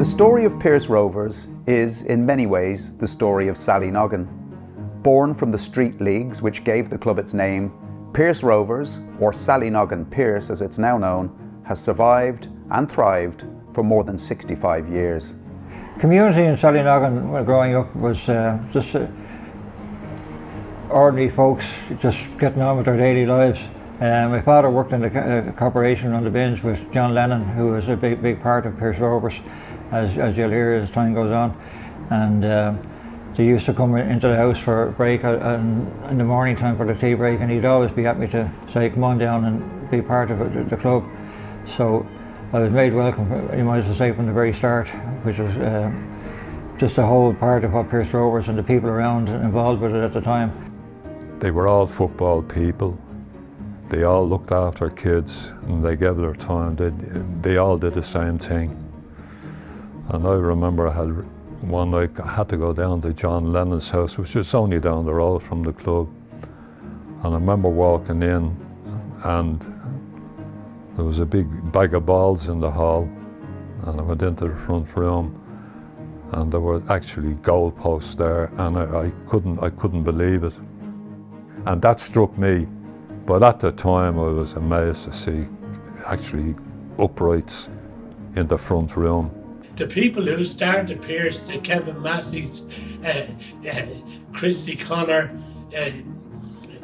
story of Pearse Rovers is, in many ways, the story of Sallynoggin. Born from the street leagues which gave the club its name, Pearse Rovers, or Sallynoggin Pearse as it's now known, has survived and thrived for more than 65 years. Community in Sallynoggin growing up was just ordinary folks just getting on with their daily lives. My father worked in the corporation on the bins with John Lennon, who was a big part of Pearse Rovers, as you'll hear as time goes on. And they used to come into the house for a break in the morning time for the tea break, and he'd always be happy to say, come on down and be part of the club. So I was made welcome, you might as well say, from the very start, which was just a whole part of what Pearse Rovers and the people around involved with it at the time. They were all football people. They all looked after kids and they gave their time. They all did the same thing. And I remember I had one night I had to go down to John Lennon's house, which was only down the road from the club. And I remember walking in and there was a big bag of balls in the hall, and I went into the front room and there were actually goalposts there, and I couldn't believe it. And that struck me. But at the time I was amazed to see actually uprights in the front room. The people who started Pearse, the Kevin Massey's, Christy Connor,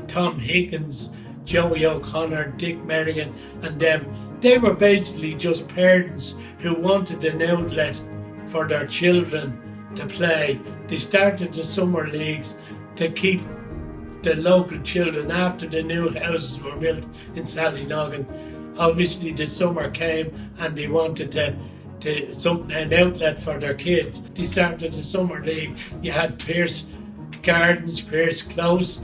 Tom Higgins, Joey O'Connor, Dick Merrigan and them, they were basically just parents who wanted an outlet for their children to play. They started the summer leagues to keep the local children after the new houses were built in Sallynoggin. Obviously the summer came and they wanted an outlet for their kids. They started the summer league. You had Pearse Gardens, Pearse Close,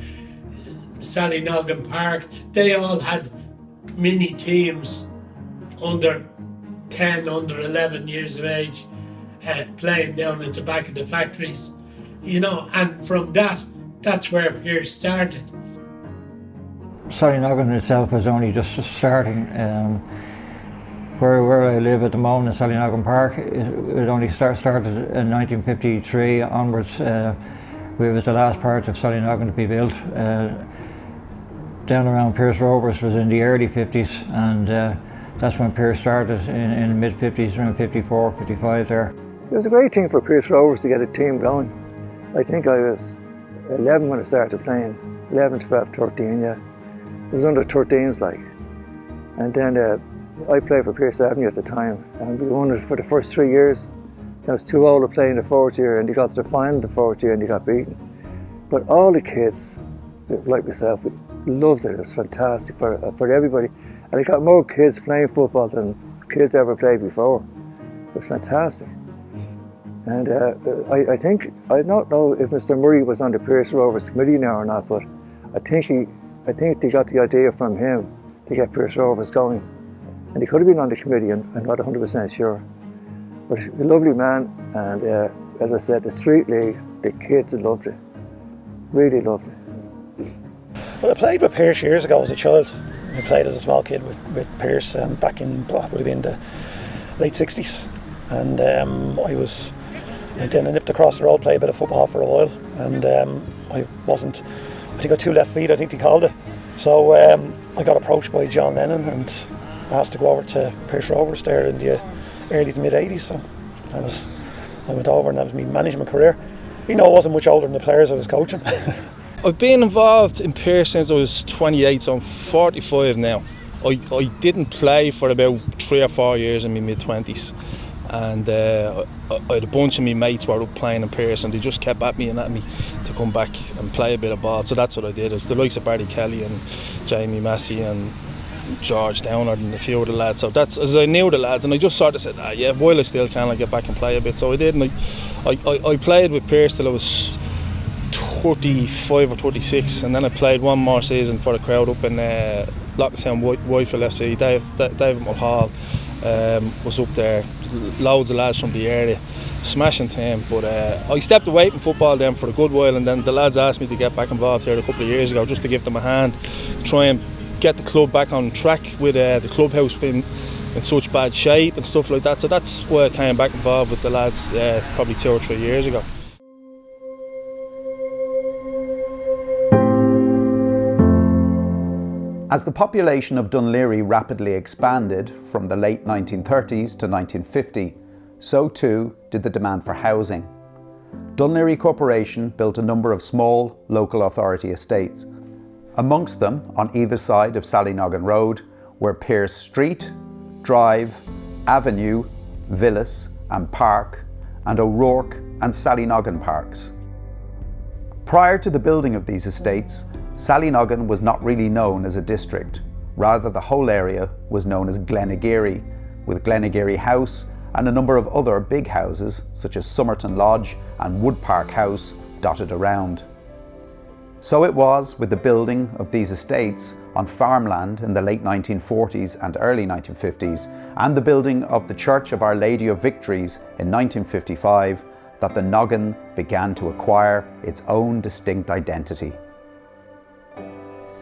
Sallynoggin Park. They all had mini teams under 10, under 11 years of age, playing down at the back of the factories, you know, and from that's where Pearse started. Sallynoggin itself was only just starting. Where I live at the moment in Sallynoggin Park, it only started in 1953 onwards. We was the last part of Sallynoggin to be built. Down around Pearse Rovers was in the early 50s, and that's when Pearse started in the mid 50s, around 54, 55 there. It was a great thing for Pearse Rovers to get a team going. I think I was 11 when I started playing, 11, 12, 13, yeah. It was under 13s like. And then I played for Pearse Avenue at the time, and we won it for the first 3 years. I was too old to play in the fourth year, and they got to the final the fourth year and they got beaten. But all the kids, like myself, loved it. It was fantastic for everybody. And I got more kids playing football than kids ever played before. It was fantastic. And I think, I don't know if Mr. Murray was on the Pearse Rovers committee now or not, but I think they got the idea from him to get Pearse Rovers going. And he could have been on the committee, I'm not 100% sure. But he's a lovely man, and as I said, the street league, the kids loved it, really loved it. Well, I played with Pearse years ago as a child. I played as a small kid with Pearse back in what would have been the late 60s. And I then nipped across the road, played a bit of football for a while, and I think I two left feet, I think they called it. So I got approached by John Lennon and asked to go over to Pearse Rovers there in the early to mid 80s. So I went over, and that was my management career. You know, I wasn't much older than the players I was coaching. I've been involved in Pearse since I was 28, so I'm 45 now. I didn't play for about 3 or 4 years in my mid-20s. And I had a bunch of my mates were up playing in Pearse, and they just kept at me to come back and play a bit of ball. So that's what I did. It was the likes of Barry Kelly and Jamie Massey and George Downard and a few of the lads. So that's as I knew the lads, and I just sort of said, yeah, while I still can, I get back and play a bit. So I did, and I played with Pearse till I was 35 or 36, and then I played one more season for the crowd up in Lockstown Whitefield FC. David Mulhall was up there, loads of lads from the area, smashing team. But I stepped away from football then for a good while, and then the lads asked me to get back involved here a couple of years ago, just to give them a hand, try and get the club back on track with the clubhouse being in such bad shape and stuff like that. So that's why I came back involved with the lads probably 2 or 3 years ago. As the population of Dún Laoghaire rapidly expanded from the late 1930s to 1950, so too did the demand for housing. Dún Laoghaire Corporation built a number of small local authority estates. Amongst them, on either side of Sallynoggin Road, were Pearse Street, Drive, Avenue, Villas and Park, and O'Rourke and Sallynoggin Parks. Prior to the building of these estates, Sallynoggin was not really known as a district. Rather, the whole area was known as Glenageary, with Glenageary House and a number of other big houses such as Somerton Lodge and Wood Park House dotted around. So it was with the building of these estates on farmland in the late 1940s and early 1950s, and the building of the Church of Our Lady of Victories in 1955, that the Noggin began to acquire its own distinct identity.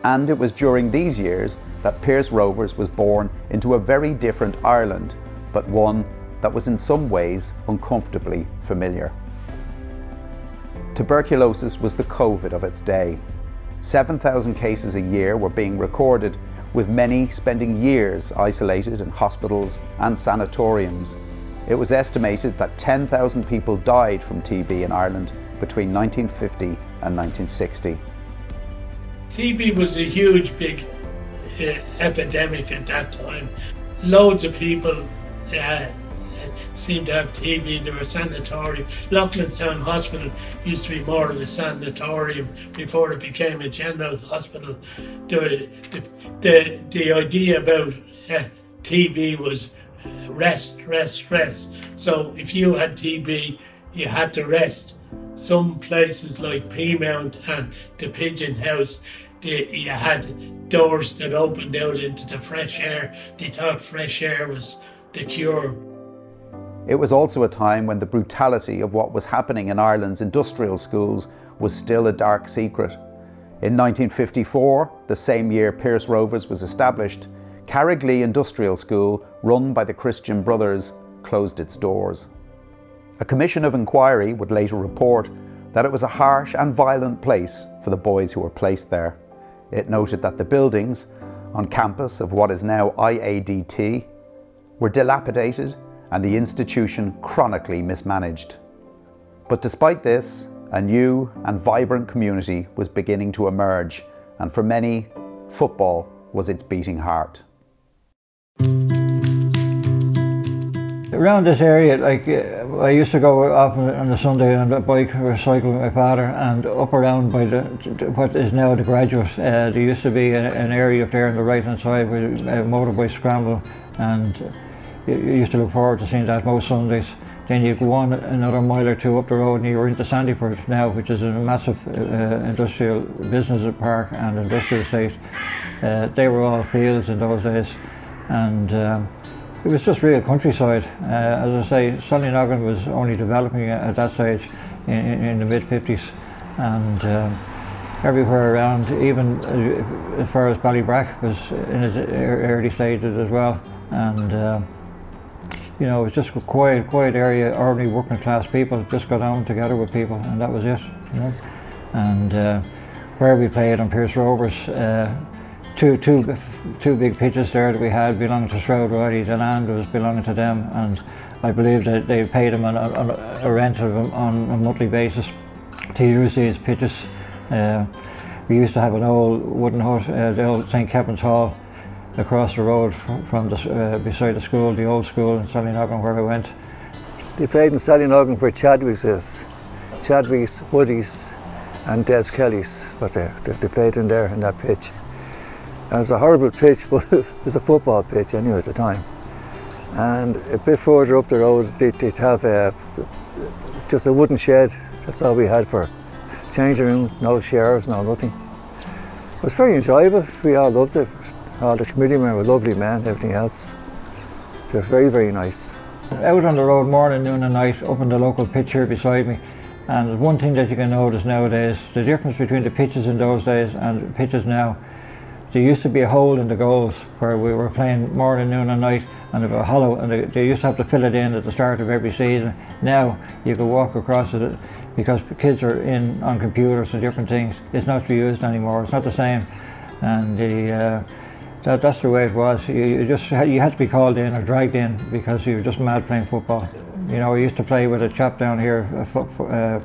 And it was during these years that Pierce Rovers was born into a very different Ireland, but one that was in some ways uncomfortably familiar. Tuberculosis was the COVID of its day. 7,000 cases a year were being recorded, with many spending years isolated in hospitals and sanatoriums. It was estimated that 10,000 people died from TB in Ireland between 1950 and 1960. TB was a huge, big epidemic at that time. Loads of people seemed to have TB. There were sanatoriums. Loughlinstown Hospital used to be more of a sanatorium before it became a general hospital. The idea about TB was rest. So if you had TB, you had to rest. Some places like Peamount and the Pigeon House, you had doors that opened out into the fresh air. They thought fresh air was the cure. It was also a time when the brutality of what was happening in Ireland's industrial schools was still a dark secret. In 1954, the same year Pearse Rovers was established, Carrigley Industrial School, run by the Christian Brothers, closed its doors. A commission of inquiry would later report that it was a harsh and violent place for the boys who were placed there. It noted that the buildings on campus of what is now IADT were dilapidated and the institution chronically mismanaged. But despite this, a new and vibrant community was beginning to emerge, and for many, football was its beating heart. Around this area, I used to go often on a Sunday on a bike or a cycle with my father, and up around by what is now the Graduate, there used to be an area up there on the right hand side where a motorbike scramble, and you used to look forward to seeing that most Sundays. Then you go on another mile or two up the road and you're into Sandyford now, which is a massive industrial business park and industrial estate. They were all fields in those days, and it was just real countryside. As I say, Sallynoggin was only developing at that stage in the mid-50s, and everywhere around, even as far as Ballybrack was in its early stages as well. And you know, it was just a quiet area, ordinary working class people just got on together with people, and that was it, you know. And where we played on Pearse Rovers, two big pitches there that we had belonging to Shroud Riley. The land was belonging to them, and I believe that they paid them on a rent of them on a monthly basis to use these pitches. We used to have an old wooden hut, the old St. Kevin's Hall, across the road from beside the school, the old school in Sallynoggin where I went. They played in Sallynoggin where Chadwick's is. Chadwick's, Woody's and Des Kelly's, but they played in there in that pitch. And it was a horrible pitch, but it was a football pitch anyway at the time. And a bit further up the road they'd have just a wooden shed. That's all we had for changing room, no showers, no nothing. It was very enjoyable, we all loved it. All the committee men were lovely men, everything else. They were very, very nice. Out on the road morning, noon and night, up in the local pitch here beside me. And one thing that you can notice nowadays, the difference between the pitches in those days and the pitches now, there used to be a hole in the goals where we were playing morning, noon and night, and it was hollow, and they used to have to fill it in at the start of every season. Now you can walk across it because kids are in on computers and different things. It's not used anymore. It's not the same, and that's the way it was. You had to be called in or dragged in because you were just mad playing football. You know, I used to play with a chap down here,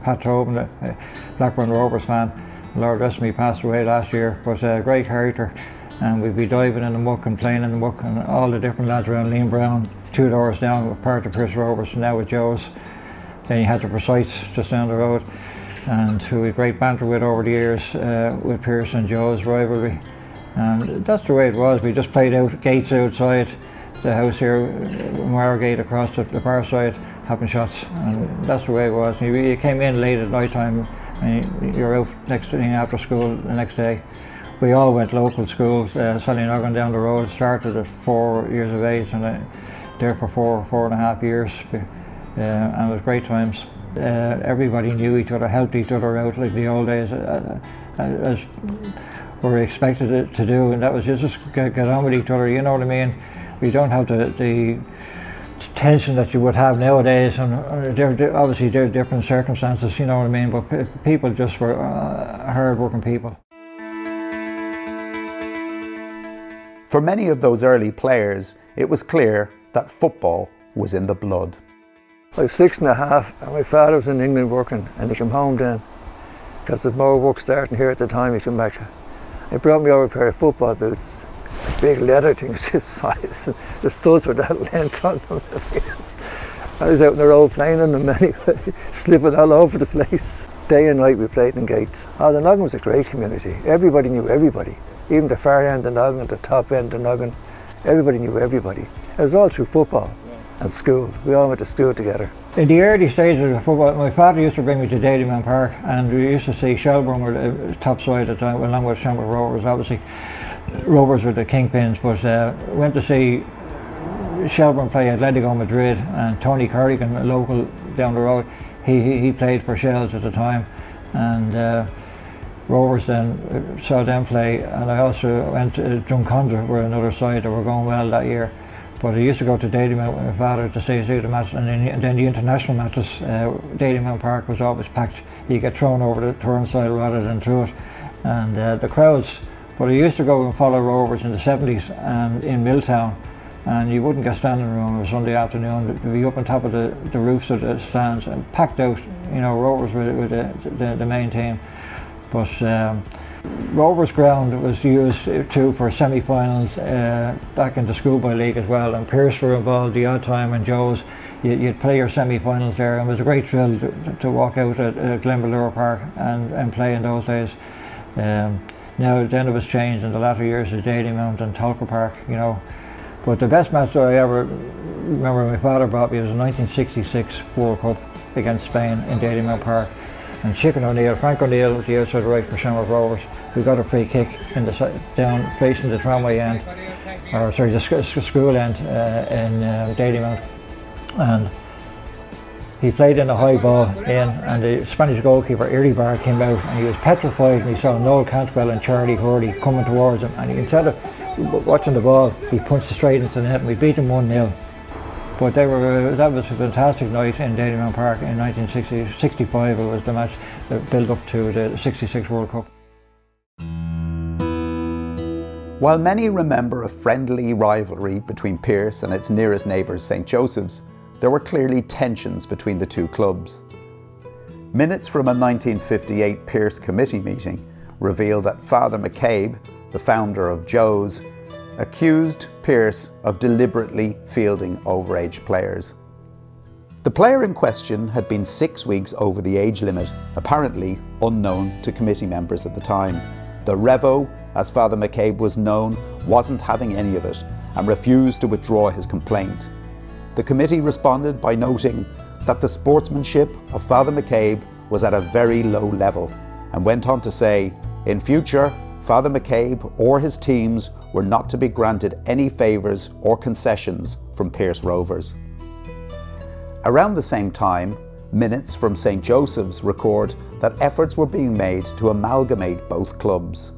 Pat Tobin, a Blackburn Rovers fan. Lord rest me, passed away last year, but a great character, and we'd be diving in the muck and playing in the muck, and all the different lads around Lean Brown, 2 doors down, were part of Pearse Rovers, now with Joe's. Then you had the Precise just down the road, and who we had great banter with over the years with Pearse and Joe's Rivalry. And that's the way it was. We just played out gates outside the house here, Margate across the far side, having shots, and that's the way it was. You came in late at night time and you're out next thing after school the next day. We all went local schools. Sallynoggin down the road, started at 4 years of age, and there for 4.5 years, and it was great times. Everybody knew each other, helped each other out like the old days, as we were expected it to do, and that was just get on with each other, you know what I mean? We don't have the tension that you would have nowadays, and obviously there are different circumstances, you know what I mean, but people just were hard-working people. For many of those early players, it was clear that football was in the blood. I was 6.5 and my father was in England working, and he came home then because there's more work starting here at the time he came back. He brought me over a pair of football boots, big leather things this size. The studs were that length on them. I was out in the road playing on them anyway, slipping all over the place. Day and night we played in gates. The Noggin was a great community. Everybody knew everybody. Even the far end of Noggin, the top end of Noggin, everybody knew everybody. It was all through football and school. We all went to school together. In the early stages of football, my father used to bring me to Dalymount Park, and we used to see Shelbourne were the top side at the time, along with Jumpers Rovers. Obviously, Rovers were the kingpins, but went to see Shelbourne play Atletico Madrid, and Tony Corrigan, a local down the road, he played for Shells at the time, and Rovers then saw them play, and I also went to Drumcondra, were another side that were going well that year. But I used to go to Dalymount with my father to see the match, and then the international matches, Dalymount Park was always packed. You get thrown over the turnstile rather than through it, and the crowds. But I used to go and follow Rovers in the 70s and in Milltown, and you wouldn't get standing room on a Sunday afternoon. You'd be up on top of the roofs of the stands and packed out. You know, Rovers were the main team. But Rovers ground was used too for semi-finals back in the schoolboy league as well, and Pearse were involved the odd time, and Joe's. You'd play your semi-finals there, and it was a great thrill to walk out at Glenballure Park and play in those days. Now then it was changed in the latter years to Dalymount and Tolka Park, you know. But the best match that I ever remember my father brought me was the 1966 World Cup against Spain in Dalymount Park. And Frank O'Neill was the outside right for Jumpers Rovers. We got a free kick in down facing the tramway end, or sorry, the school end in Dalymount, and he played in a high ball in, and the Spanish goalkeeper Iribar came out, and he was petrified, and he saw Noel Cantwell and Charlie Hurley coming towards him, and instead of watching the ball, he punched it straight into the net, and we beat them 1-0. But that was a fantastic night in Dalymount Park in 1965. It was the match that built up to the 66 World Cup. While many remember a friendly rivalry between Pearse and its nearest neighbours St Joseph's, there were clearly tensions between the two clubs. Minutes from a 1958 Pearse committee meeting revealed that Father McCabe, the founder of Joe's, accused Pearse of deliberately fielding overage players. The player in question had been 6 weeks over the age limit, apparently unknown to committee members at the time. The Revo, as Father McCabe was known, wasn't having any of it and refused to withdraw his complaint. The committee responded by noting that the sportsmanship of Father McCabe was at a very low level, and went on to say, in future, Father McCabe or his teams were not to be granted any favours or concessions from Pearse Rovers. Around the same time, minutes from St Joseph's record that efforts were being made to amalgamate both clubs.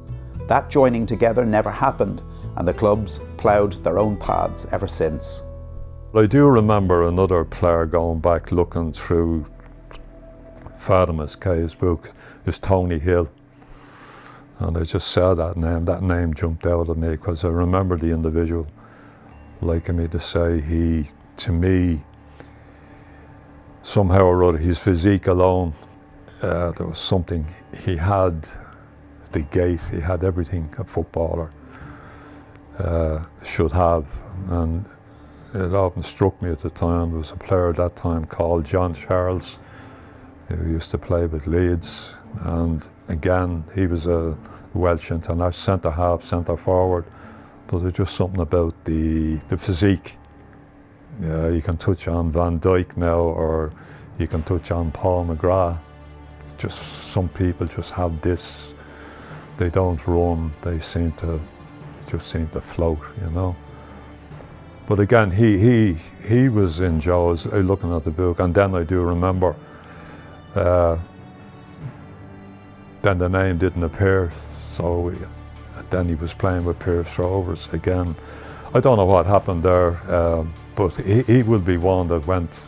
That joining together never happened, and the clubs ploughed their own paths ever since. I do remember another player going back looking through Fatima's Kay's book, is Tony Hill. And I just saw that name jumped out at me because I remember the individual liking me to say he, to me, somehow or other, his physique alone, there was something, he had the gait, he had everything a footballer should have. And it often struck me at the time, there was a player at that time called John Charles, who used to play with Leeds. And again, he was a Welsh international, centre half, centre forward, but there's just something about the physique. You can touch on Van Dijk now, or you can touch on Paul McGrath. It's just some people just have this, they don't run, they just seem to float, you know. But again, he was in Joe's, looking at the book, and then I do remember, then the name didn't appear, so then he was playing with Pearse Rovers again. I don't know what happened there, but he will be one that went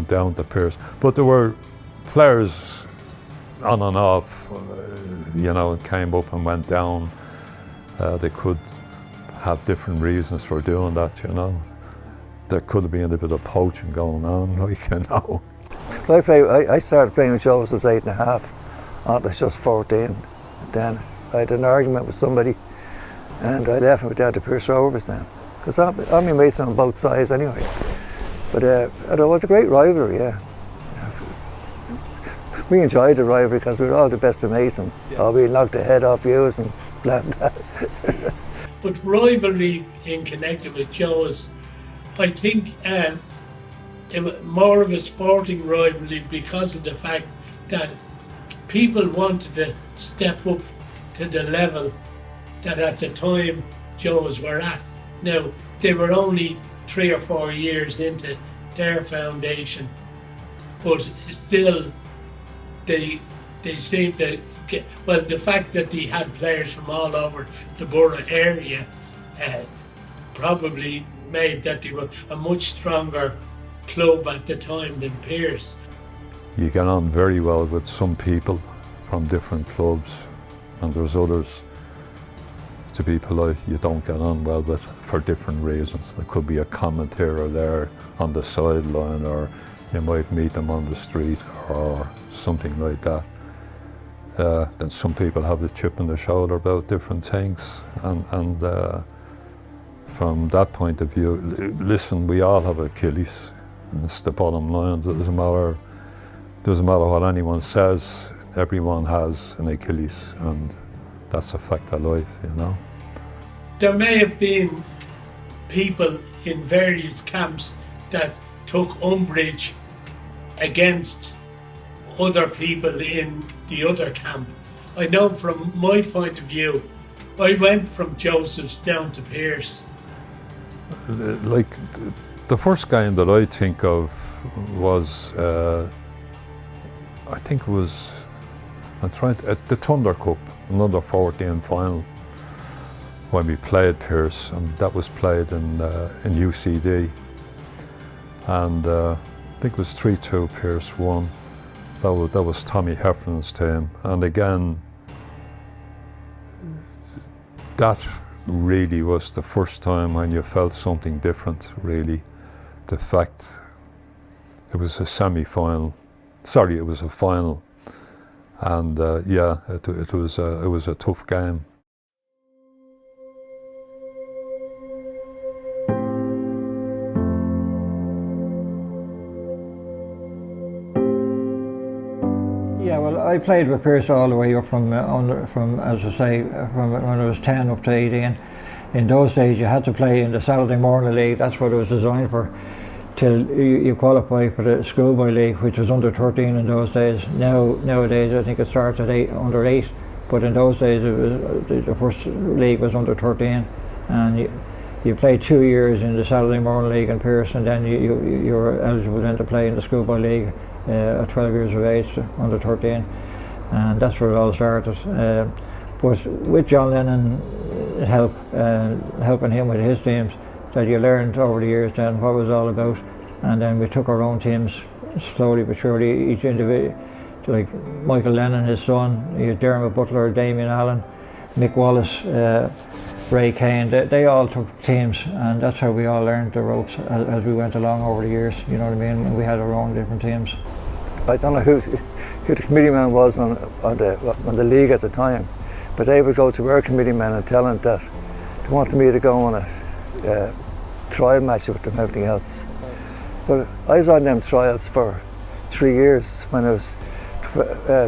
down to Pearse. But there were players on and off, you know, came up and went down. They could have different reasons for doing that, you know. There could have been a bit of poaching going on, like, you know. I started playing with Joe when I was 8.5. I was just 14 then. I had an argument with somebody and I left and went down to Pearse Rovers then. Because I'm your mates on both sides anyway. But it was a great rivalry, yeah. We enjoyed the rivalry because we were all the best of mates and we knocked the head off yous and blah blah. But rivalry in connected with Joe's, I think it was more of a sporting rivalry because of the fact that people wanted to step up to the level that at the time Joe's were at. Now, they were only 3 or 4 years into their foundation, but still they seemed to get, well, the fact that they had players from all over the borough area probably made that they were a much stronger club at the time than Pearse. You get on very well with some people from different clubs, and there's others, to be polite, you don't get on well with for different reasons. There could be a commentator there on the sideline, or you might meet them on the street or something like that. Then some people have a chip on their shoulder about different things, and from that point of view, listen, we all have Achilles. It's the bottom line. It doesn't matter what anyone says, everyone has an Achilles, and that's a fact of life, you know. There may have been people in various camps that took umbrage against other people in the other camp. I know from my point of view, I went from Joseph's down to Pearse. Like, the first game that I think of was, I think it was, at the Thunder Cup, another 14 final, when we played Pearse, and that was played in UCD. And I think it was 3-2 Pearse won. That was Tommy Heffernan's team. And again, that really was the first time when you felt something different, really. The fact it was a semi-final, sorry, it was a final. And yeah, it was a tough game. Yeah, well, I played with Pearse all the way up from as I say, from when I was 10 up to 18. In those days, you had to play in the Saturday morning league. That's what it was designed for, till you qualify for the schoolboy league, which was under 13 in those days. Nowadays, I think it starts at under 8. But in those days, it was the first league was under 13, and you played 2 years in the Saturday morning league in Pearse, and then you were eligible then to play in the schoolboy league at 12 years of age, under 13, and that's where it all started. But with John Lennon helping him with his teams, that you learned over the years then what it was all about, and then we took our own teams slowly but surely, each individual, like Michael Lennon, his son, you had Dermot Butler, Damien Allen, Mick Wallace, Ray Kane, they all took teams, and that's how we all learned the ropes as we went along over the years, you know what I mean? We had our own different teams. I don't know who the committee man was on the league at the time, but they would go to our committee man and tell them that they wanted me to go on a trial match with them and everything else. But I was on them trials for 3 years when I was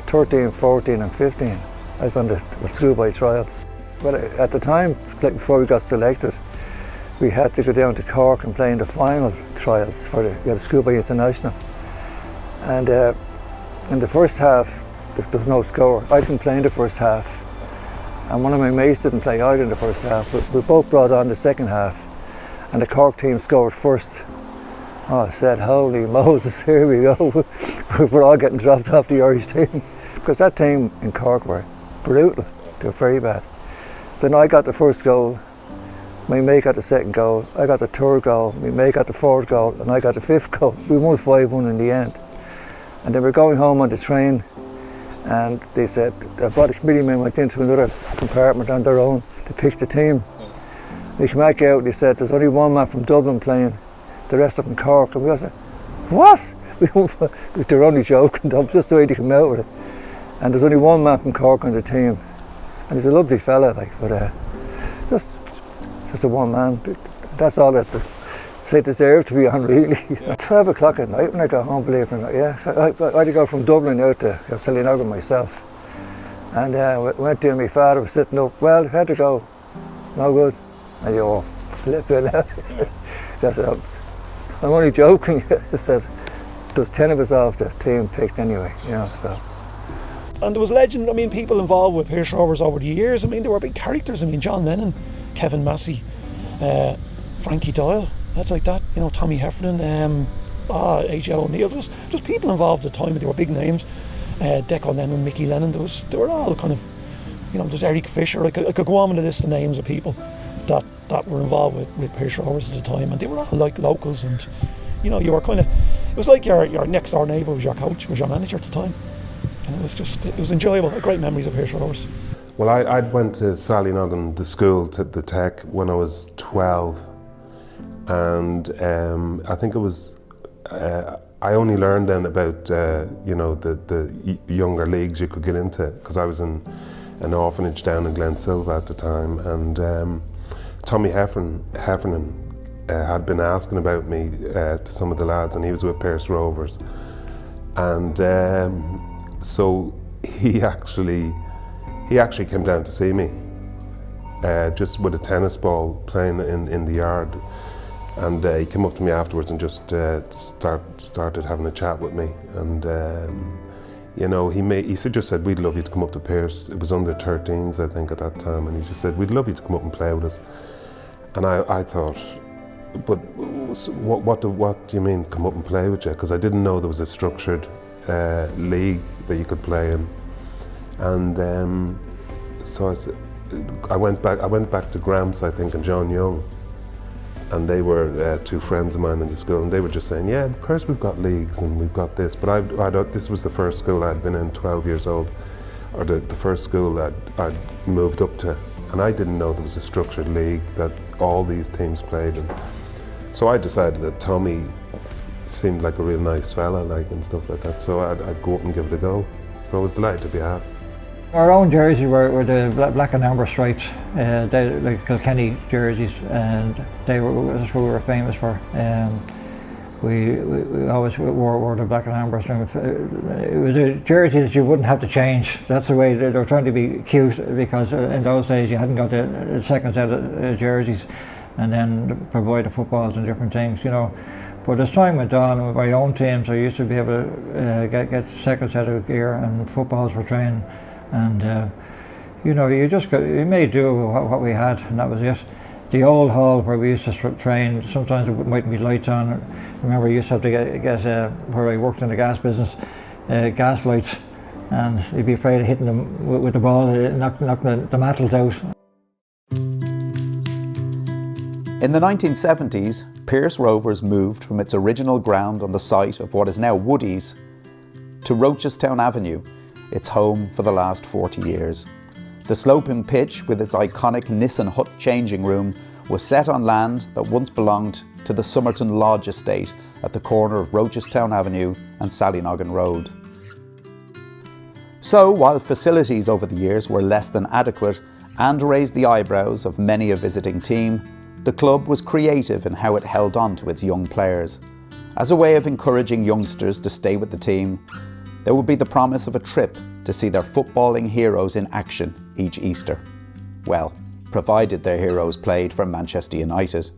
13, 14 and 15. I was on the schoolboy trials. But at the time, like before we got selected, we had to go down to Cork and play in the final trials for the schoolboy international. And in the first half, there was no score. I didn't play in the first half, and one of my mates didn't play either in the first half. But we both brought on the second half, and the Cork team scored first. Oh, I said, holy Moses, here we go. We're all getting dropped off the Irish team. Because that team in Cork were brutal. They were very bad. Then I got the first goal, my mate got the second goal, I got the third goal, my mate got the fourth goal, and I got the fifth goal. We won 5-1 in the end. And then we're going home on the train, and they said, the committee men went into another compartment on their own to pick the team. They came back out and they said, there's only one man from Dublin playing, the rest of them Cork. And we all said, what? They were only joking, that was just the way they came out with it. And there's only one man from Cork on the team. And he's a lovely fella, like, but just a one man. That's all that they deserve to be on, really. 12 o'clock at night when I got home, believe it or not, yeah. I had to go from Dublin out to Sallynoggin myself. And went there, my father was sitting up, well, I had to go, no good. And you go, flip it out. I said, I'm only joking. I said, there's 10 of us off the team picked anyway, you know, so. And there was legend, I mean, people involved with Pearse Rovers over the years. I mean, there were big characters. I mean, John Lennon, Kevin Massey, Frankie Doyle, that's like that. You know, Tommy Heffernan, A.J. O'Neill. There was just people involved at the time, but they were big names. Deco Lennon, Mickey Lennon. They were all kind of, you know, there's Eric Fisher. I could go on with a list of names of people that were involved with Pearse Rovers at the time, and they were all like locals. And you know, you were kind of, it was like your next door neighbour was your coach, was your manager at the time. And it was enjoyable, great memories of Pearse Rovers. Well, I went to Sallynoggin, the school, to the tech, when I was 12. And I think it was, I only learned then about, you know, the younger leagues you could get into, because I was in an orphanage down in Glensilva at the time. And Tommy Heffernan had been asking about me to some of the lads, and he was with Pearse Rovers. And so he actually came down to see me, just with a tennis ball playing in the yard, and he came up to me afterwards and just started having a chat with me. And you know, he just said, we'd love you to come up to Pearse. It was under 13s, I think, at that time, and he just said, we'd love you to come up and play with us. And I thought, but what do you mean, come up and play with you? Because I didn't know there was a structured league that you could play in. And so I went back to Gramps, I think, and John Young, and they were two friends of mine in the school, and they were just saying, yeah, of course we've got leagues and we've got this, but this was the first school I'd been in, 12 years old, or the first school I'd moved up to, and I didn't know there was a structured league that all these teams played in. So I decided that Tommy seemed like a real nice fella, like, and stuff like that, so I'd go up and give it a go. So I was delighted to be asked. Our own jerseys were the black and amber stripes, they like Kilkenny jerseys, and that's what we were famous for. We always wore the black and ambers. It was a jersey that you wouldn't have to change. That's the way they were trying to be cute, because in those days you hadn't got the second set of jerseys, and then provide the footballs and different things, you know. But as time went on, with my own teams, I used to be able to get the second set of gear and footballs for training, and you know, you made do with what we had, and that was it. The old hall where we used to train, sometimes there mightn't be lights on. I remember I used to have to get where I worked in the gas business, gas lights and he'd be afraid of hitting them with the ball, knocking the mantles out. In the 1970s, Pearse Rovers moved from its original ground on the site of what is now Woodies to Rochestown Avenue, its home for the last 40 years. The sloping pitch with its iconic Nissan Hut changing room was set on land that once belonged to the Somerton Lodge estate at the corner of Rochestown Avenue and Sallynoggin Road. So, while facilities over the years were less than adequate and raised the eyebrows of many a visiting team, the club was creative in how it held on to its young players. As a way of encouraging youngsters to stay with the team, there would be the promise of a trip to see their footballing heroes in action each Easter. Well, provided their heroes played for Manchester United.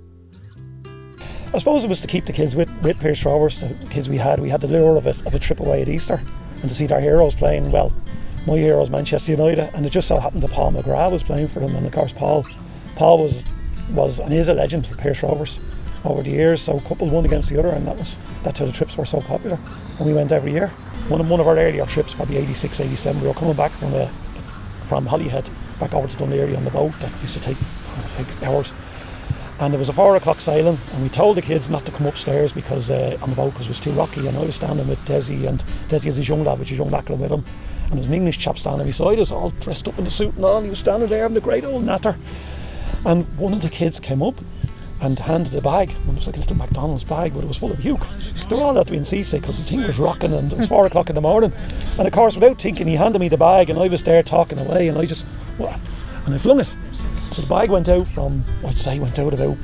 I suppose it was to keep the kids with Pearse Rovers, the kids we had the lure of a trip away at Easter and to see their heroes playing. Well, my heroes Manchester United, and it just so happened that Paul McGrath was playing for them, and of course Paul was and is a legend for Pearse Rovers over the years, so a couple won against the other, and that's how the trips were so popular, and we went every year. One of our earlier trips, probably 86, 87, we were coming back from Holyhead back over to Dún Laoghaire on the boat that used to take hours, and there was a 4 o'clock sailing, and we told the kids not to come upstairs because on the boat because it was too rocky, and I was standing with Desi, and Desi was his young lad with his young Lachlan with him, and there was an English chap standing beside us all dressed up in a suit and all, and he was standing there having a great old natter. And one of the kids came up and handed a bag. It was like a little McDonald's bag, but it was full of puke. They were all out being seasick because the thing was rocking, and it was 4 o'clock in the morning. And of course, without thinking, he handed me the bag, and I was there talking away, and I just, what? And I flung it. So the bag went out about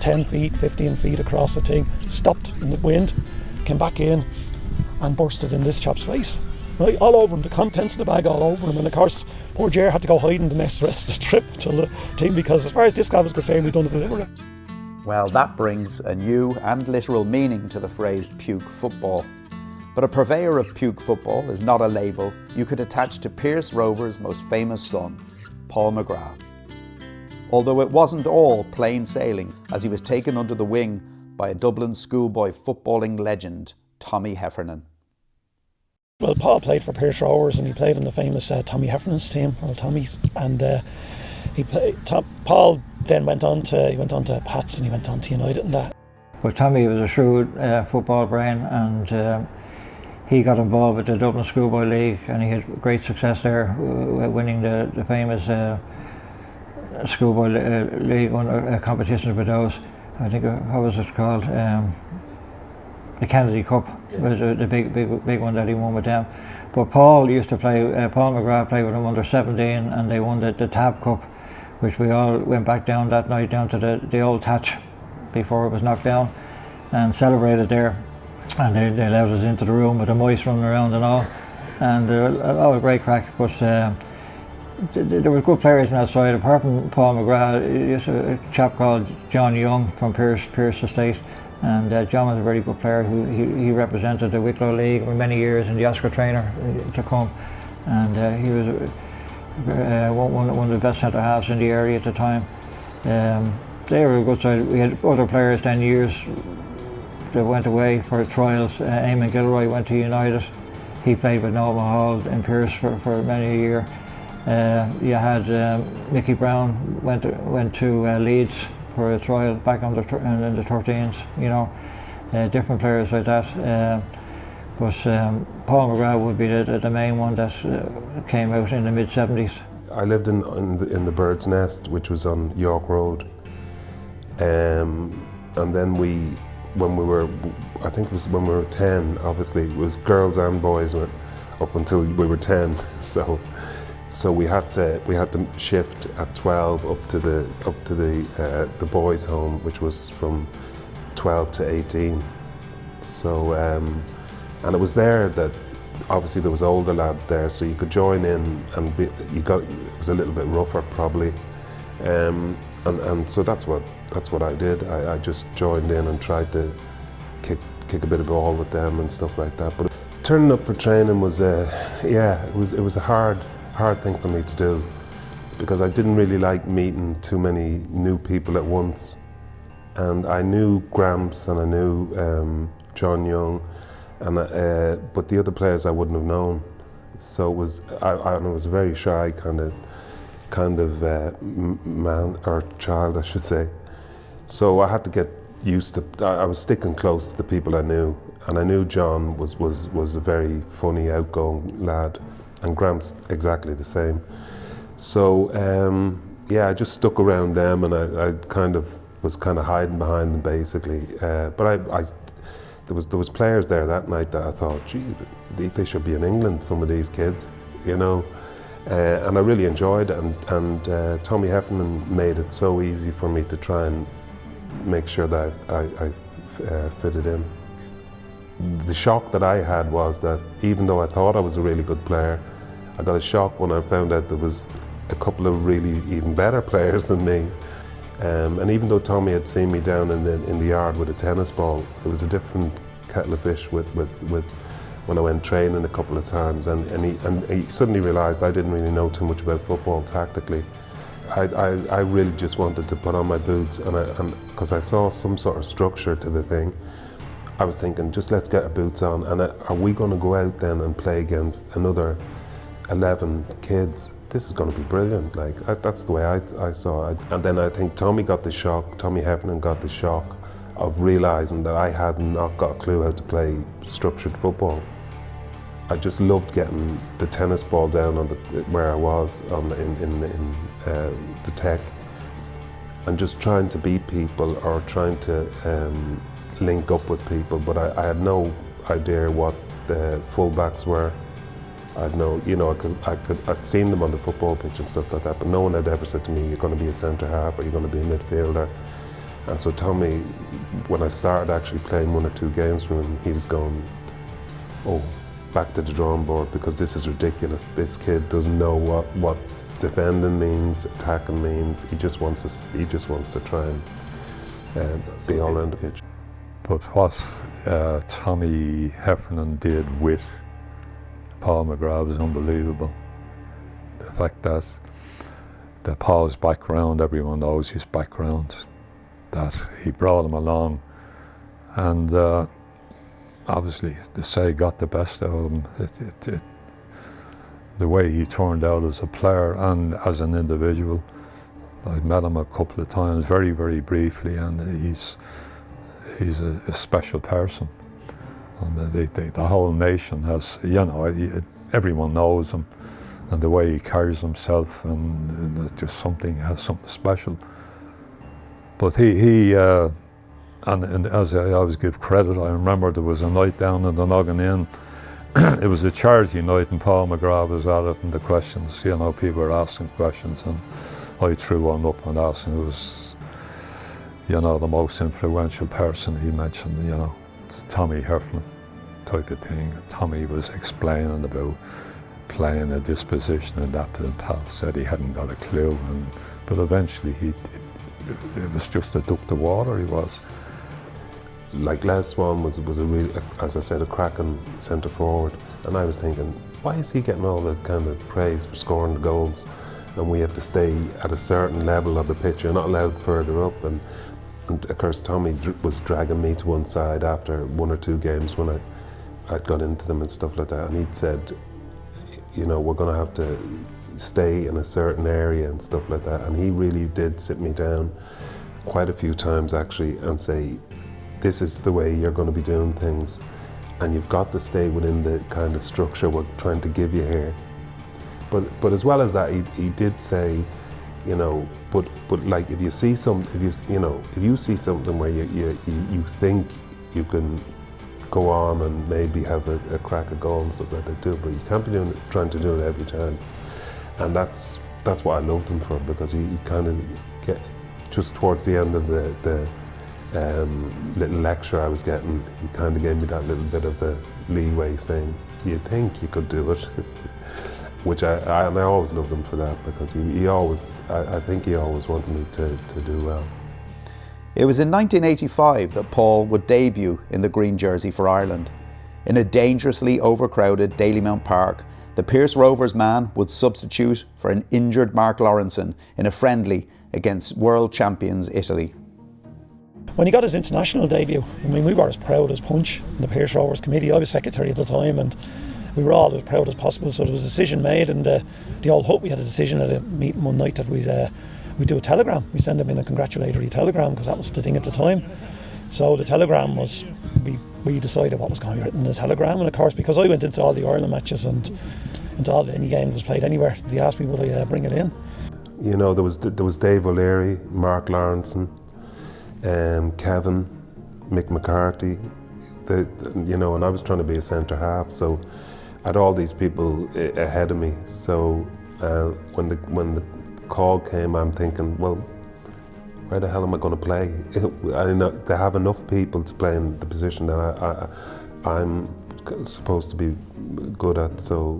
10 feet, 15 feet across the thing, stopped in the wind, came back in, and bursted in this chap's face. Right, all over him, the contents of the bag all over him, and of course poor Jer had to go hiding the rest of the trip till the team, because as far as this guy was concerned, we'd done the delivery. Well, that brings a new and literal meaning to the phrase puke football. But a purveyor of puke football is not a label you could attach to Pearse Rovers' most famous son, Paul McGrath. Although it wasn't all plain sailing, as he was taken under the wing by a Dublin schoolboy footballing legend, Tommy Heffernan. Well, Paul played for Pearse Rovers, and he played on the famous Tommy Heffernan's team, or Tommy's, and Paul then went on to Pats, and he went on to United and that. But Tommy was a shrewd football brain, and he got involved with the Dublin Schoolboy League, and he had great success there, winning the famous Schoolboy League competitions with those. I think, how was it called? The Kennedy Cup was the big one that he won with them. But Paul used to play, Paul McGrath played with him under 17, and they won the Tab Cup, which we all went back down that night, down to the old Thatch before it was knocked down, and celebrated there. And they allowed us into the room with the mice running around and all, and a great crack. But there were good players on that side. Apart from Paul McGrath, there's a chap called John Young from Pearse Estate, and John was a very good player. He represented the Wicklow League for many years in the Oscar trainer to come, and he was one of the best centre halves in the area at the time. They were a good side. We had other players 10 years that went away for trials. Eamon Gilroy went to United. He played with Norman Hall in Pearse for many a year. You had Mickey Brown went to Leeds for a trial back in the 13s. You know, different players like that. But Paul McGrath would be the main one that came out in the mid-70s. I lived in the Bird's Nest, which was on York Road, and then when we were 10, obviously it was girls and boys up until we were 10. So we had to shift at 12 up to the boys' home, which was from 12 to 18. So and it was there that obviously there was older lads there, so you could join in, and it was a little bit rougher probably, and so that's what I did. I just joined in and tried to kick a bit of ball with them and stuff like that. But turning up for training was it was a hard thing for me to do, because I didn't really like meeting too many new people at once, and I knew Gramps and I knew John Young, and but the other players I wouldn't have known, So it was, I was a very shy kind of man, or child I should say. So I had to get used to, I was sticking close to the people I knew, and I knew John was a very funny, outgoing lad, and Gramps exactly the same. So yeah, I just stuck around them, and I was kind of hiding behind them basically. But there was players there that night that I thought, gee, they should be in England, some of these kids, you know. And I really enjoyed it, and Tommy Heffernan made it so easy for me to try and make sure that I fitted in. The shock that I had was that even though I thought I was a really good player, I got a shock when I found out there was a couple of really even better players than me. And even though Tommy had seen me down in the yard with a tennis ball, it was a different kettle of fish with when I went training a couple of times, and he suddenly realised I didn't really know too much about football tactically. I really just wanted to put on my boots, and because I saw some sort of structure to the thing, I was thinking, just let's get our boots on, and are we going to go out then and play against another 11 kids? This is going to be brilliant. Like that's the way I saw it. And then I think Tommy Heffernan got the shock of realising that I had not got a clue how to play structured football. I just loved getting the tennis ball down on where I was in the tech, and just trying to beat people or trying to link up with people. But I had no idea what the fullbacks were. I'd know, you know, I'd seen them on the football pitch and stuff like that, but no one had ever said to me, you're going to be a centre half or you're going to be a midfielder. And so Tommy, when I started actually playing 1 or 2 games for him, he was going, oh, back to the drawing board, because this is ridiculous. This kid doesn't know what defending means, attacking means. He just wants to try and be all around the pitch. But what Tommy Heffernan did with Paul McGrath was unbelievable. The fact that Paul's background, everyone knows his background, that he brought him along, and obviously the say got the best out of him. The way he turned out as a player and as an individual. I've met him a couple of times, very, very briefly, and he's a special person. And the whole nation has, you know, everyone knows him, and the way he carries himself, and just something special. But he and as I always give credit, I remember there was a night down in the Noggin Inn. It was a charity night, and Paul McGrath was at it, and the questions, you know, people were asking questions, and I threw one up and asked, and it was, you know, the most influential person he mentioned, you know, Tommy Heffernan type of thing. Tommy was explaining about playing a disposition and that, and Pal said he hadn't got a clue, but eventually it was just a duck to water, he was. Like Les Swan was a really, as I said, a cracking centre forward, and I was thinking, why is he getting all the kind of praise for scoring the goals, and we have to stay at a certain level of the pitch, you're not allowed further up, and of course Tommy was dragging me to one side after 1 or 2 games when I'd got into them and stuff like that, and he'd said, you know, we're going to have to stay in a certain area and stuff like that, and he really did sit me down quite a few times actually and say, this is the way you're going to be doing things, and you've got to stay within the kind of structure we're trying to give you here. But as well as that, he did say, you know, but like if you see if you see something where you think you can go on and maybe have a crack at goal and stuff like that, do it, but you can't be trying to do it every time. And that's what I loved him for, because he kind of get just towards the end of the little lecture I was getting, he kind of gave me that little bit of a leeway, saying, you think you could do it, which I always loved him for that, because I think he always wanted me to do well. It was in 1985 that Paul would debut in the green jersey for Ireland. In a dangerously overcrowded Dalymount Park, the Pearse Rovers man would substitute for an injured Mark Lawrenson in a friendly against world champions Italy. When he got his international debut, I mean, we were as proud as punch in the Pearse Rovers committee. I was secretary at the time, and we were all as proud as possible. So there was a decision made, and the old hope, we had a decision at a meeting one night that we'd do a telegram. We send them in a congratulatory telegram, because that was the thing at the time. So the telegram was, we decided what was going to be written in the telegram, and of course, because I went into all the Ireland matches and into any game that was played anywhere, they asked me would I bring it in. You know, there was Dave O'Leary, Mark Lawrenson, Kevin, Mick McCarthy, you know, and I was trying to be a centre half, so I had all these people ahead of me. So when the call came, I'm thinking, well, where the hell am I going to play? I know they have enough people to play in the position that I'm supposed to be good at. So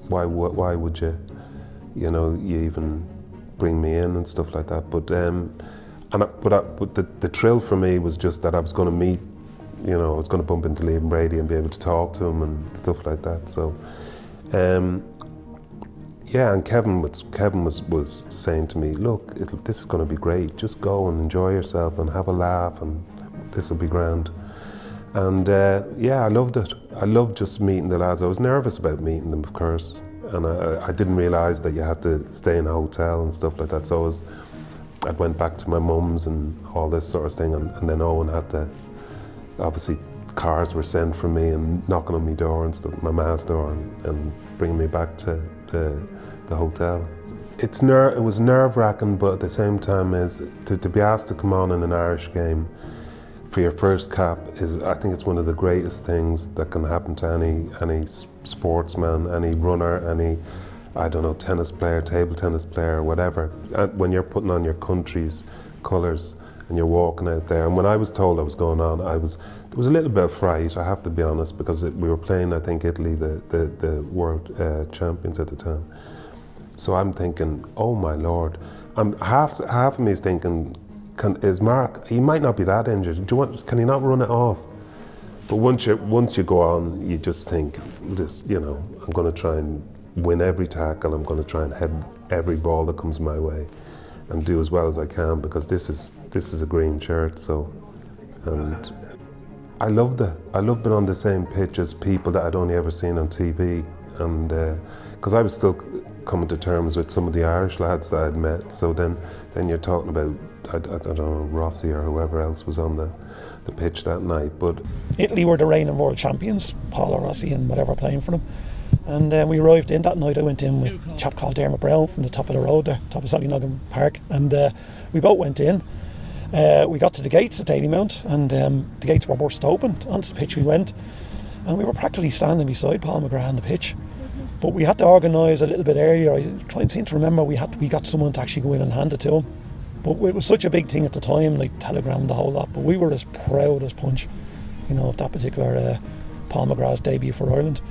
why would you even bring me in and stuff like that? But the thrill for me was just that I was going to meet, I was going to bump into Liam Brady and be able to talk to him and stuff like that. So, yeah, and Kevin was saying to me, look, this is going to be great. Just go and enjoy yourself and have a laugh, and this will be grand. And yeah, I loved it. I loved just meeting the lads. I was nervous about meeting them, of course, and I didn't realise that you had to stay in a hotel and stuff like that. So I went back to my mum's and all this sort of thing, and then Owen had to, obviously, cars were sent for me and knocking on my door and stuff, my ma's door, and bringing me back to the hotel. It was nerve-wracking, but at the same time, to be asked to come on in an Irish game for your first cap I think it's one of the greatest things that can happen to any sportsman, any runner, any, I don't know, tennis player, table tennis player, whatever. When you're putting on your country's colours and you're walking out there. And when I was told I was going on, there was a little bit of fright, I have to be honest, because we were playing, I think, Italy, the world champions at the time. So I'm thinking, oh my Lord. Half of me is thinking, is Mark, he might not be that injured. Can he not run it off? But once you go on, you just think, I'm going to try and win every tackle. I'm going to try and head every ball that comes my way and do as well as I can, because this is a green shirt. So, and I loved it. I loved being on the same pitch as people that I'd only ever seen on TV, and because I was still coming to terms with some of the Irish lads that I'd met. So then you're talking about, I don't know, Rossi or whoever else was on the pitch that night. But Italy were the reigning world champions, Paul or Rossi and whatever playing for them. And we arrived in that night. I went in with a chap called Dermot Brown from the top of the road there, top of Sallynoggin Park, and we both went in. We got to the gates at Dalymount, and the gates were burst open. Onto the pitch we went, and we were practically standing beside Paul McGrath on the pitch. But we had to organise a little bit earlier. I seem to remember we got someone to actually go in and hand it to him. But it was such a big thing at the time, like telegram, the whole lot. But we were as proud as punch, of that particular Paul McGrath's debut for Ireland.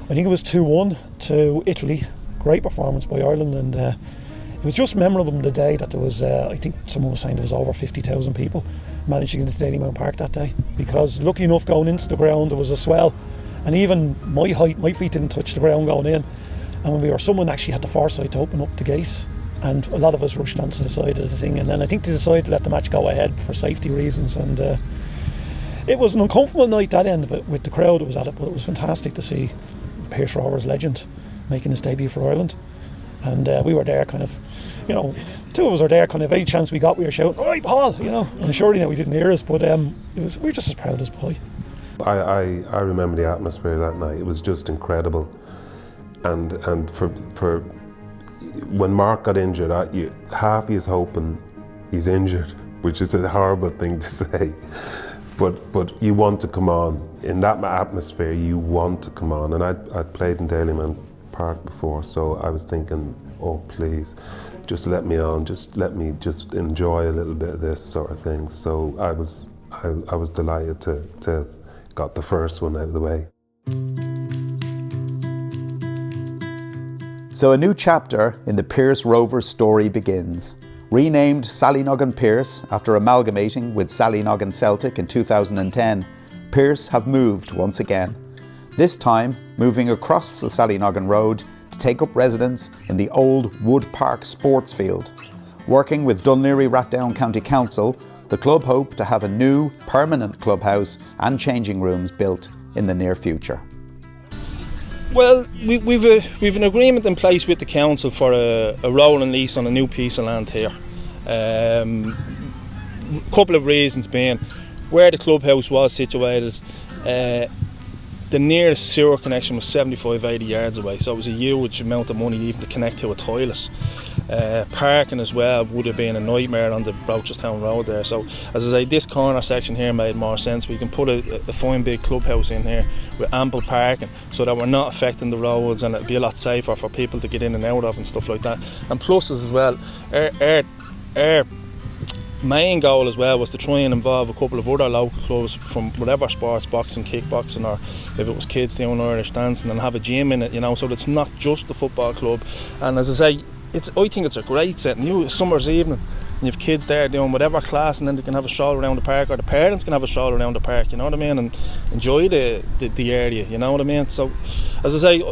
I think it was 2-1 to Italy. Great performance by Ireland, and it was just memorable the day that there was, I think someone was saying there was over 50,000 people managed to get into Dalymount Park that day, because lucky enough going into the ground there was a swell, and even my feet didn't touch the ground going in, and when someone actually had the foresight to open up the gate, and a lot of us rushed onto the side of the thing, and then I think they decided to let the match go ahead for safety reasons, and it was an uncomfortable night, that end of it, with the crowd that was at it, but it was fantastic to see Pearse Rovers legend making his debut for Ireland. And we were there kind of, two of us were there kind of, any chance we got we were shouting, "All right, Paul," and surely now he didn't hear us, but we were just as proud as pie. I remember the atmosphere that night. It was just incredible, and for when Mark got injured, half he is hoping he's injured, which is a horrible thing to say. But you want to come on. In that atmosphere, you want to come on. And I'd played in Dalymount Park before, so I was thinking, oh please, just let me on, just let me just enjoy a little bit of this sort of thing. So I was delighted to got the first one out of the way. So a new chapter in the Pearse Rovers story begins. Renamed Sallynoggin Pearse after amalgamating with Sallynoggin Celtic in 2010, Pearse have moved once again. This time, moving across the Sallynoggin Road to take up residence in the old Wood Park sports field. Working with Dún Laoghaire Rathdown County Council, the club hope to have a new permanent clubhouse and changing rooms built in the near future. Well, we've an agreement in place with the council for a rolling lease on a new piece of land here. Couple of reasons being where the clubhouse was situated. The nearest sewer connection was 75-80 yards away, so it was a huge amount of money even to connect to a toilet. Parking as well would have been a nightmare on the Rochestown Road there. So as I say, this corner section here made more sense. We can put a fine big clubhouse in here with ample parking so that we're not affecting the roads, and it'll be a lot safer for people to get in and out of and stuff like that. And pluses as well, our main goal as well was to try and involve a couple of other local clubs from whatever sports, boxing, kickboxing, or if it was kids doing Irish dancing, and have a gym in it, you know, so it's not just the football club. And as I say, I think it's a great setting. Summer's evening and you have kids there doing whatever class, and then they can have a stroll around the park, or the parents can have a stroll around the park, you know what I mean, and enjoy the area, you know what I mean. So as I say,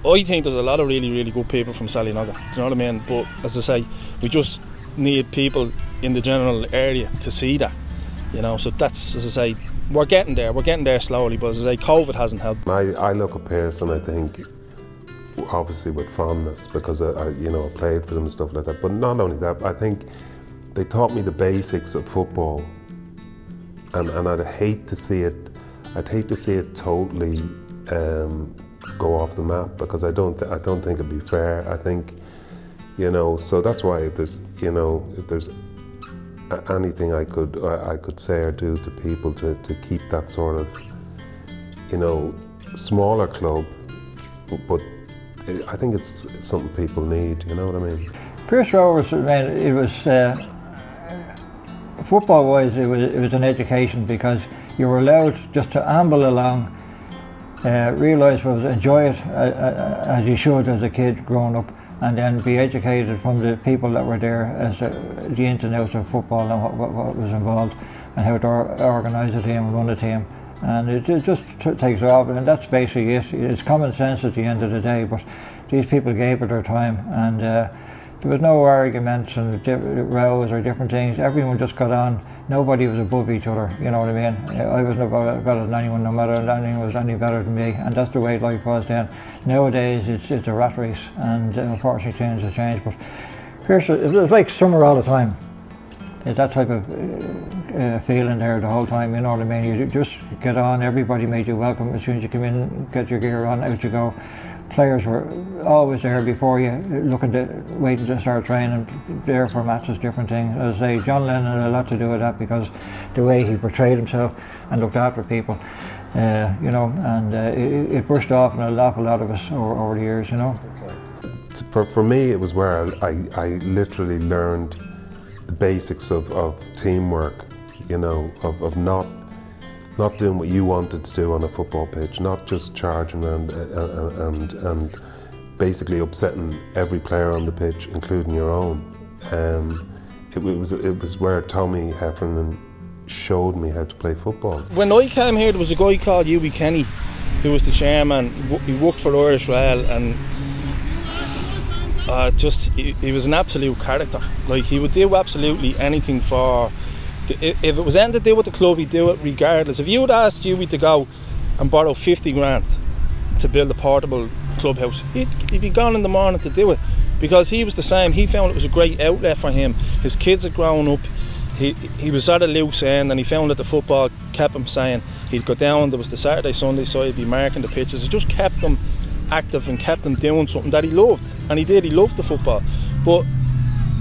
I think there's a lot of really, really good people from Sallynoggin, you know what I mean, but as I say, we just need people in the general area to see that, you know. So that's, as I say, we're getting there slowly, but as I say, COVID hasn't helped. I look at Pearse and I think, obviously with fondness, because I played for them and stuff like that, but not only that, I think they taught me the basics of football, and I'd hate to see it totally go off the map, because I don't think it'd be fair. I think, you know, so that's why if there's anything I could say or do to people to keep that sort of, you know, smaller club, but I think it's something people need, you know what I mean? Pearse Rovers, man, it was football-wise, it was an education, because you were allowed just to amble along, realise what was, enjoy it as you should as a kid growing up, and then be educated from the people that were there as the ins and outs of football and what was involved, and how to organise a team and run a team. And it just takes off, and that's basically it. It's common sense at the end of the day, but these people gave it their time, and there was no arguments and rows or different things. Everyone just got on. Nobody was above each other, you know what I mean? I was no better than anyone, no matter if anyone was any better than me, and that's the way life was then. Nowadays it's a rat race, and unfortunately things have changed, but Pearse, it was like summer all the time. It's that type of feeling there the whole time, you know what I mean? You just get on, everybody made you welcome as soon as you come in, get your gear on, out you go. Players were always there before you, waiting to start training, there for matches, different things. As I say, John Lennon had a lot to do with that, because the way he portrayed himself and looked after people, you know, and it brushed off on an awful lot of us over the years, you know. For me, it was where I literally learned the basics of teamwork, you know, of not doing what you wanted to do on a football pitch, not just charging and basically upsetting every player on the pitch, including your own. It was where Tommy Heffernan showed me how to play football. When I came here, there was a guy called Hughie Kenny, who was the chairman. He worked for Irish Rail, and he was an absolute character. Like, he would do absolutely anything for. If it was anything to do with the club, he'd do it regardless. If you would ask Hughie to go and borrow 50 grand to build a portable clubhouse, he'd be gone in the morning to do it, because he was the same. He found it was a great outlet for him. His kids had grown up. He was at a loose end, and he found that the football kept him saying he'd go down. There was the Saturday, Sunday, so he'd be marking the pitches. It just kept him active and kept him doing something that he loved, and he did. He loved the football. But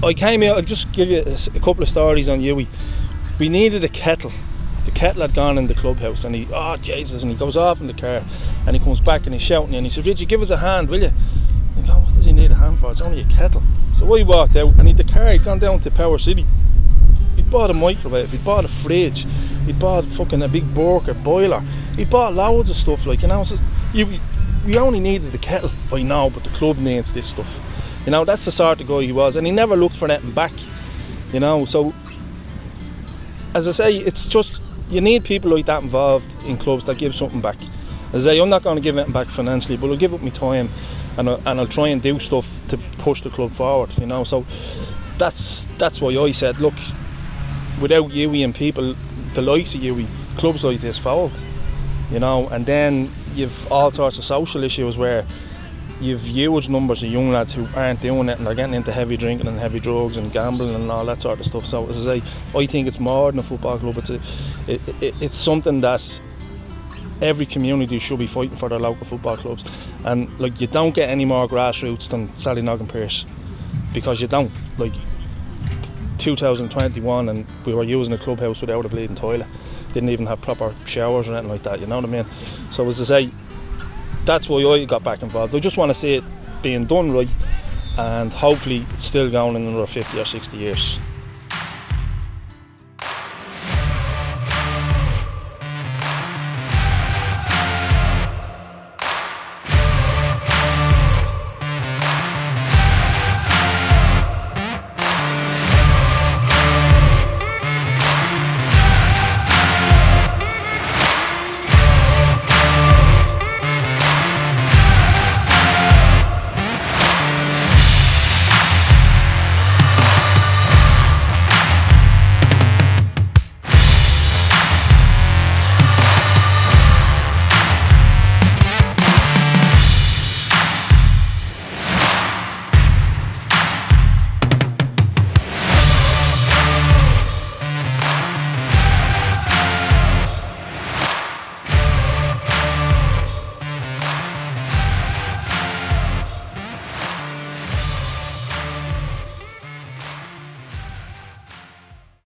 I came here. I'll just give you a couple of stories on Hughie. We needed a kettle. The kettle had gone in the clubhouse, and he goes off in the car, and he comes back and he's shouting, and he says, "Richie, give us a hand, will you?" I go, "What does he need a hand for? It's only a kettle." So I walked out, and the car had gone down to Power City. He'd bought a microwave, he'd bought a fridge, he'd bought fucking a big burger boiler, he bought loads of stuff, like, you know. So we only needed the kettle. I know, but the club needs this stuff, you know. That's the sort of guy he was, and he never looked for anything back, you know. So as I say, it's just, you need people like that involved in clubs that give something back. As I say, I'm not going to give anything back financially, but I'll give up my time, and I'll try and do stuff to push the club forward, you know. So that's why I said, look, without Hughie and people the likes of Hughie, clubs like this fold, you know. And then you've all sorts of social issues where you've huge numbers of young lads who aren't doing it and they're getting into heavy drinking and heavy drugs and gambling and all that sort of stuff. So as I say, I think it's more than a football club. It's something that every community should be fighting for their local football clubs. And like, you don't get any more grassroots than Sallynoggin Pearse, because you don't. Like 2021 and we were using a clubhouse without a bleeding toilet, didn't even have proper showers or anything like that, you know what I mean? So as I say, that's why I got back involved. I just want to see it being done right, and hopefully it's still going in another 50 or 60 years.